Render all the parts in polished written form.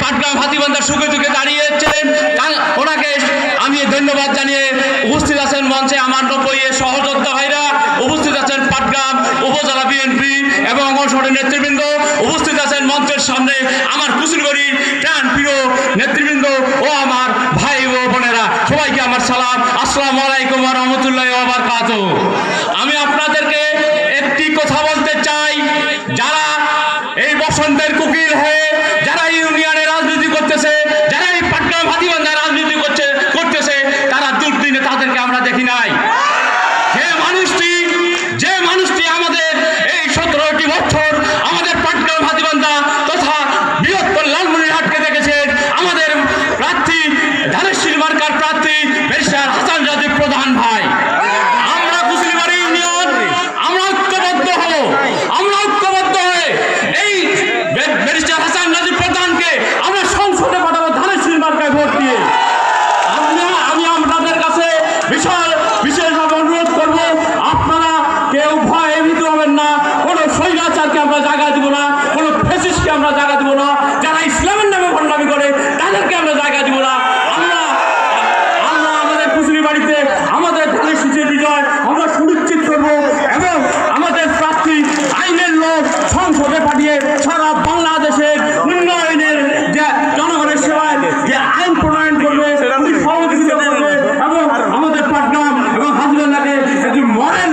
পাটগ্রাম হাতীবান্ধার সুখে দুঃখে দাঁড়িয়েছেন, ওনাকে আমি ধন্যবাদ জানিয়ে উপস্থিত আছেন মঞ্চে আমার 90 সহযোদ্ধা ভাইরা, উপস্থিত আছেন পাটগ্রাম উপজেলা বিএনপি এবং অংশগ্রহণের নেতৃবৃন্দ, উপস্থিত আছেন মঞ্চের সামনে আমার কুশলগড়ির প্রাণ প্রিয় নেতৃবৃন্দ ও আমার ভাই ও বোনেরা, সবাইকে আমার সালাম, আসসালামু আলাইকুম ওয়া রাহমাতুল্লাহি ওয়া বারাকাতুহু। আমি আপনাদেরকে একটি কথা বলতে চাই, যারা এই বসন্তের কুকিল হয়ে যারা ইউনিয়নে রাজনীতি করতেছে, যারা এই পাটগ্রাম হাতীবান্ধায় রাজনীতি করতেছে, তারা দুর্দিনে তাদেরকে আমরা দেখি নাই। যে মানুষটি আমাদের এই 17টি বছর আমাদের পাটগ্রাম হাতীবান্ধা তথা বৃহত্তর লালমনিরহাটকে দেখেছেন, আমাদের প্রার্থী ধানেশ্বরী মার্কার প্রার্থী ব্যারিস্টার হাসান রাজীব প্রধান ভাই, আমরা কুশলীবাড়ি ইউনিয়ন আমরা ঐক্যবদ্ধ হয়ে এই ব্যারিস্টার হাসান রাজীব প্রধানকে আমরা সংসদে পাঠাবো ধানেশ্বরী মার্কায় ভোট দিয়ে। আমি আপনাদের কাছে বিশেষভাবে অনুরোধ করবো, আপনারা কেউ ভয়ে ভীত হবেন না, কোনো স্বৈরাচারকে আমরা জায়গা দিব না, কোনো ফ্যাসিস্টকে আমরা জায়গা দিব না, যারা ইসলামের নামে ভণ্ডামি করে তাদেরকে আমরা জায়গা দিব না। আমরা আমাদের কুশলীবাড়িতে আমাদের ধানেশ্বরীর বিজয় আমরা সুনিশ্চিত করবো এবং আমাদের প্রার্থী আইনের লোক সংসদে পাঠিয়ে সারা বাংলাদেশের উন্নয়নের যে জনগণের সেবায় যে আইন প্রণয়ন করবে, সহযোগিতা করবে এবং আমাদের পাটগ্রাম এবং হাতীবান্ধাকে একটি মডেল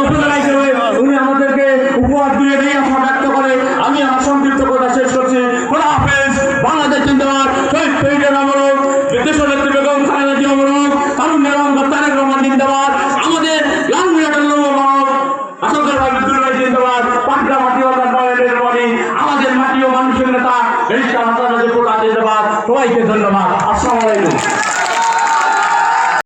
উপজেলায় করবে, উনি আমাদেরকে উপহার দিয়ে দিয়ে আশা ব্যক্ত করে আমি আমার সংক্ষিপ্ত কথা শেষ করছি। খোদা হাফেজ। বাংলাদেশ জিন্দাবাদ। শহীদ শহীদের অমরক, দেশনেত্রী বেগম খালেদা জিয়া অমরক, তারুণ্যের রহমান তারেক রহমান জিন্দাবাদ, আমাদের লালমনিরহাটের লোক অমরক, আসাদুল ভাই আব্দুল ভাই জিন্দাবাদ, পাটগ্রাম হাতীবান্ধার নয়নের মণি, আমাদের মাটি ও মানুষের নেতা ব্যারিস্টার হাসান রাজীব প্রধান জিন্দাবাদ। সবাইকে ধন্যবাদ। আসসালামু আলাইকুম।